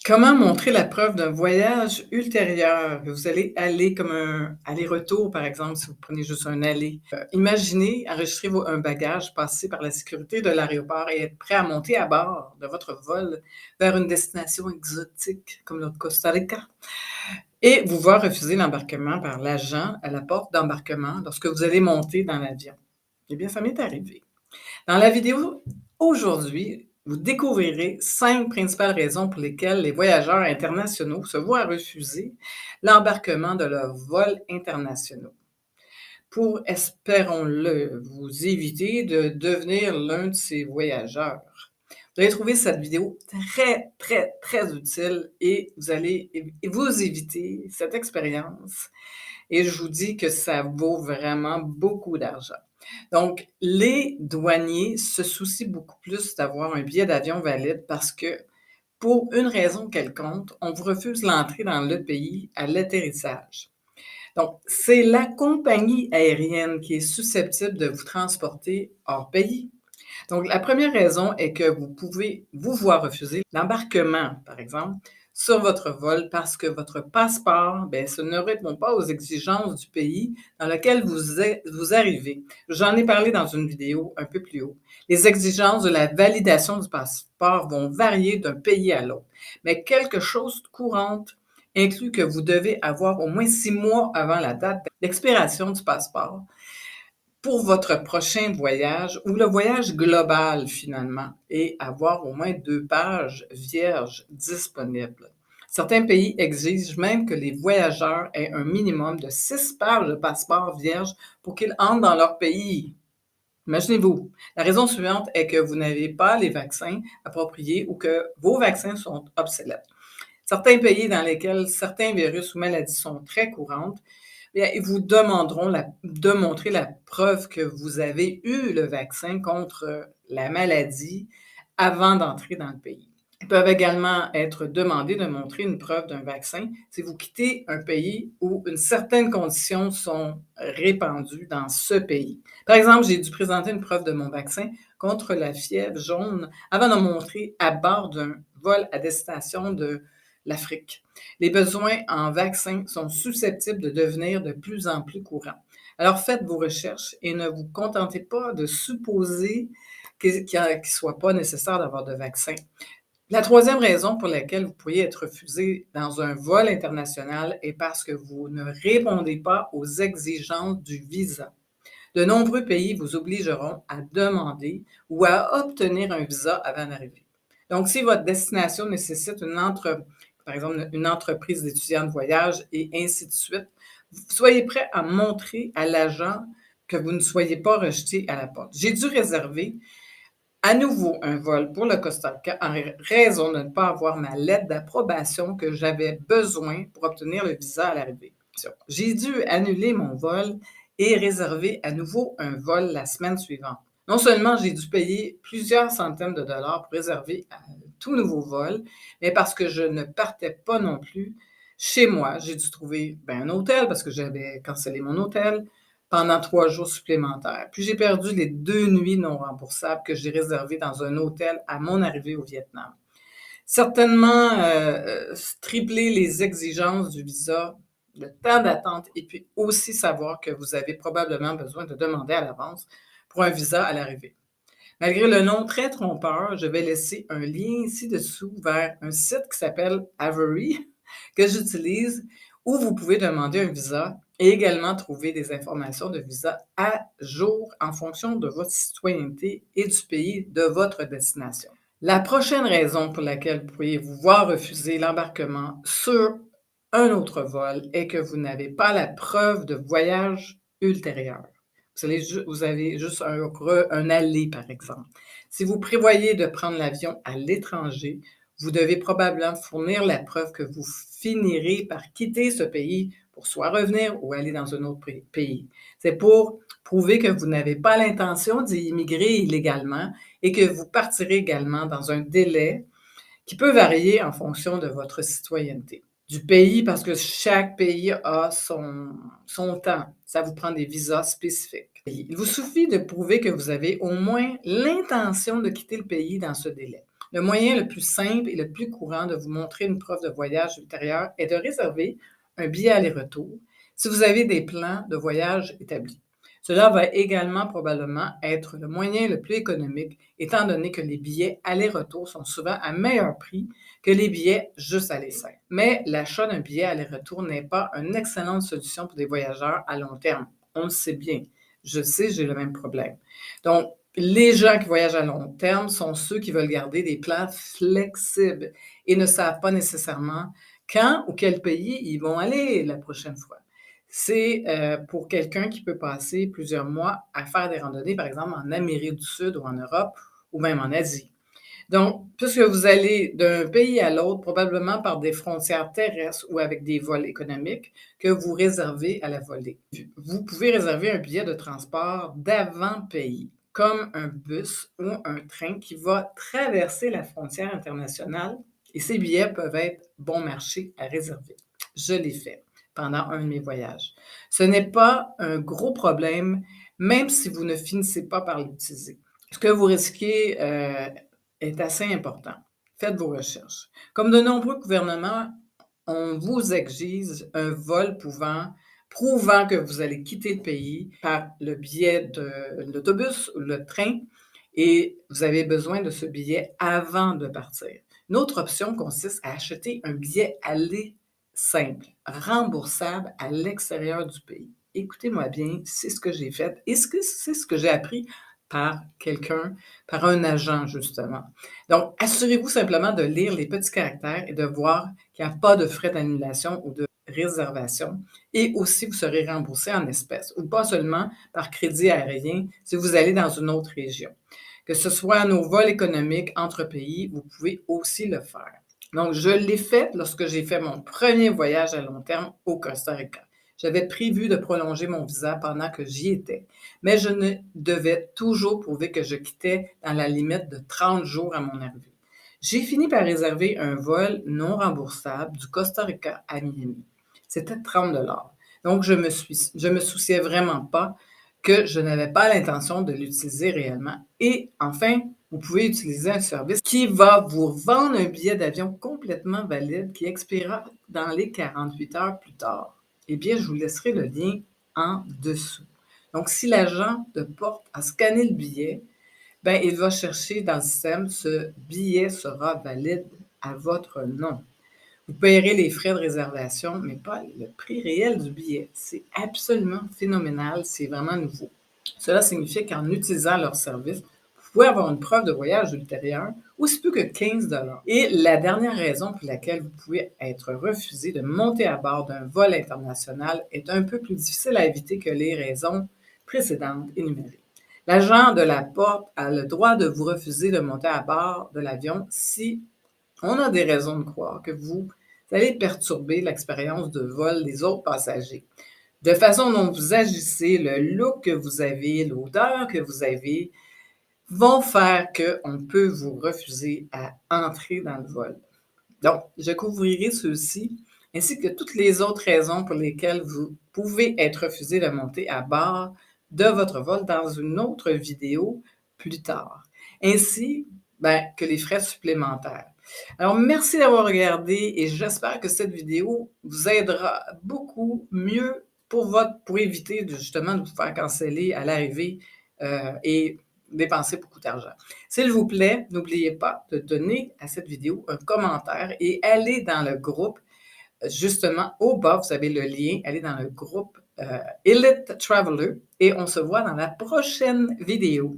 Comment montrer la preuve d'un voyage ultérieur? Vous allez aller comme un aller-retour, par exemple, si vous prenez juste un aller. Imaginez enregistrer un bagage, passer par la sécurité de l'aéroport et être prêt à monter à bord de votre vol vers une destination exotique comme le Costa Rica et vous voir refuser l'embarquement par l'agent à la porte d'embarquement lorsque vous allez monter dans l'avion. Eh bien, ça m'est arrivé. Dans la vidéo aujourd'hui, vous découvrirez 5 principales raisons pour lesquelles les voyageurs internationaux se voient refuser l'embarquement de leurs vols internationaux. Pour, espérons-le, vous éviter de devenir l'un de ces voyageurs. Vous allez trouver cette vidéo très, très, très utile et vous allez vous éviter cette expérience et je vous dis que ça vaut vraiment beaucoup d'argent. Donc, les douaniers se soucient beaucoup plus d'avoir un billet d'avion valide parce que, pour une raison quelconque, on vous refuse l'entrée dans le pays à l'atterrissage. Donc, c'est la compagnie aérienne qui est susceptible de vous transporter hors pays. Donc, la première raison est que vous pouvez vous voir refuser l'embarquement, par exemple, sur votre vol parce que votre passeport, bien, ce ne répond pas aux exigences du pays dans lequel vous arrivez. J'en ai parlé dans une vidéo un peu plus haut. Les exigences de la validation du passeport vont varier d'un pays à l'autre, mais quelque chose de courante inclut que vous devez avoir au moins 6 mois avant la date d'expiration du passeport pour votre prochain voyage ou le voyage global finalement et avoir au moins 2 pages vierges disponibles. Certains pays exigent même que les voyageurs aient un minimum de 6 pages de passeport vierge pour qu'ils entrent dans leur pays. Imaginez-vous, la raison suivante est que vous n'avez pas les vaccins appropriés ou que vos vaccins sont obsolètes. Certains pays dans lesquels certains virus ou maladies sont très courantes, bien, ils vous demanderont de montrer la preuve que vous avez eu le vaccin contre la maladie avant d'entrer dans le pays. Ils peuvent également être demandés de montrer une preuve d'un vaccin si vous quittez un pays où une certaine conditions sont répandues dans ce pays. Par exemple, j'ai dû présenter une preuve de mon vaccin contre la fièvre jaune avant de montrer à bord d'un vol à destination de l'Afrique. Les besoins en vaccins sont susceptibles de devenir de plus en plus courants. Alors faites vos recherches et ne vous contentez pas de supposer qu'il ne soit pas nécessaire d'avoir de vaccin. La troisième raison pour laquelle vous pourriez être refusé dans un vol international est parce que vous ne répondez pas aux exigences du visa. De nombreux pays vous obligeront à demander ou à obtenir un visa avant d'arriver. Donc, si votre destination nécessite par exemple, une entreprise d'étudiants de voyage et ainsi de suite, soyez prêt à montrer à l'agent que vous ne soyez pas rejeté à la porte. J'ai dû réserver à nouveau un vol pour le Costa Rica en raison de ne pas avoir ma lettre d'approbation que j'avais besoin pour obtenir le visa à l'arrivée. J'ai dû annuler mon vol et réserver à nouveau un vol la semaine suivante. Non seulement j'ai dû payer plusieurs centaines de dollars pour réserver un tout nouveau vol, mais parce que je ne partais pas non plus chez moi, j'ai dû trouver un hôtel parce que j'avais cancellé mon hôtel pendant 3 jours supplémentaires. Puis j'ai perdu les 2 nuits non remboursables que j'ai réservées dans un hôtel à mon arrivée au Vietnam. Certainement, tripler les exigences du visa, le temps d'attente et puis aussi savoir que vous avez probablement besoin de demander à l'avance pour un visa à l'arrivée. Malgré le nom très trompeur, je vais laisser un lien ci-dessous vers un site qui s'appelle Avery que j'utilise où vous pouvez demander un visa et également trouver des informations de visa à jour en fonction de votre citoyenneté et du pays de votre destination. La prochaine raison pour laquelle vous pourriez vous voir refuser l'embarquement sur un autre vol est que vous n'avez pas la preuve de voyage ultérieur. Vous avez juste un aller, par exemple. Si vous prévoyez de prendre l'avion à l'étranger, vous devez probablement fournir la preuve que vous finirez par quitter ce pays pour soit revenir ou aller dans un autre pays. C'est pour prouver que vous n'avez pas l'intention d'y immigrer illégalement et que vous partirez également dans un délai qui peut varier en fonction de votre citoyenneté. Du pays, parce que chaque pays a son temps. Ça vous prend des visas spécifiques. Il vous suffit de prouver que vous avez au moins l'intention de quitter le pays dans ce délai. Le moyen le plus simple et le plus courant de vous montrer une preuve de voyage ultérieure est de réserver un billet aller-retour si vous avez des plans de voyage établis. Cela va également probablement être le moyen le plus économique, étant donné que les billets aller-retour sont souvent à meilleur prix que les billets juste aller simple. Mais l'achat d'un billet aller-retour n'est pas une excellente solution pour des voyageurs à long terme. On le sait bien. Je sais, j'ai le même problème. Donc, les gens qui voyagent à long terme sont ceux qui veulent garder des plans flexibles et ne savent pas nécessairement quand ou quel pays ils vont aller la prochaine fois. C'est pour quelqu'un qui peut passer plusieurs mois à faire des randonnées, par exemple en Amérique du Sud ou en Europe ou même en Asie. Donc, puisque vous allez d'un pays à l'autre, probablement par des frontières terrestres ou avec des vols économiques que vous réservez à la volée. Vous pouvez réserver un billet de transport d'avant-pays, comme un bus ou un train qui va traverser la frontière internationale et ces billets peuvent être bon marché à réserver. Je l'ai fait pendant un de mes voyages. Ce n'est pas un gros problème, même si vous ne finissez pas par l'utiliser. Ce que vous risquez est assez important. Faites vos recherches. Comme de nombreux gouvernements, on vous exige un vol prouvant que vous allez quitter le pays par le biais de l'autobus ou le train et vous avez besoin de ce billet avant de partir. Une autre option consiste à acheter un billet aller simple, remboursable à l'extérieur du pays. Écoutez-moi bien, c'est ce que j'ai fait et c'est ce que j'ai appris par quelqu'un, par un agent justement. Donc, assurez-vous simplement de lire les petits caractères et de voir qu'il n'y a pas de frais d'annulation ou de réservation et aussi vous serez remboursé en espèces ou pas seulement par crédit aérien si vous allez dans une autre région. Que ce soit nos vols économiques entre pays, vous pouvez aussi le faire. Donc, je l'ai fait lorsque j'ai fait mon premier voyage à long terme au Costa Rica. J'avais prévu de prolonger mon visa pendant que j'y étais, mais je ne devais toujours prouver que je quittais dans la limite de 30 jours à mon arrivée. J'ai fini par réserver un vol non remboursable du Costa Rica à Miami. C'était 30 dollars. Donc, je me souciais vraiment pas que je n'avais pas l'intention de l'utiliser réellement. Et enfin, vous pouvez utiliser un service qui va vous vendre un billet d'avion complètement valide qui expirera dans les 48 heures plus tard. Eh bien, je vous laisserai le lien en dessous. Donc, si l'agent de porte a scanné le billet, ben, il va chercher dans le système, ce billet sera valide à votre nom. Vous payerez les frais de réservation, mais pas le prix réel du billet. C'est absolument phénoménal, c'est vraiment nouveau. Cela signifie qu'en utilisant leur service, vous pouvez avoir une preuve de voyage ultérieure aussi peu que 15 dollars. Et la dernière raison pour laquelle vous pouvez être refusé de monter à bord d'un vol international est un peu plus difficile à éviter que les raisons précédentes énumérées. L'agent de la porte a le droit de vous refuser de monter à bord de l'avion si on a des raisons de croire que vous allez perturber l'expérience de vol des autres passagers. De façon dont vous agissez, le look que vous avez, l'odeur que vous avez, vont faire qu'on peut vous refuser à entrer dans le vol. Donc, je couvrirai ceux-ci, ainsi que toutes les autres raisons pour lesquelles vous pouvez être refusé de monter à bord de votre vol dans une autre vidéo plus tard, ainsi que les frais supplémentaires. Alors, merci d'avoir regardé et j'espère que cette vidéo vous aidera beaucoup mieux pour éviter justement de vous faire canceller à l'arrivée et dépenser beaucoup d'argent. S'il vous plaît, n'oubliez pas de donner à cette vidéo un commentaire et allez dans le groupe, justement au bas, vous avez le lien, allez dans le groupe Elite Traveler et on se voit dans la prochaine vidéo.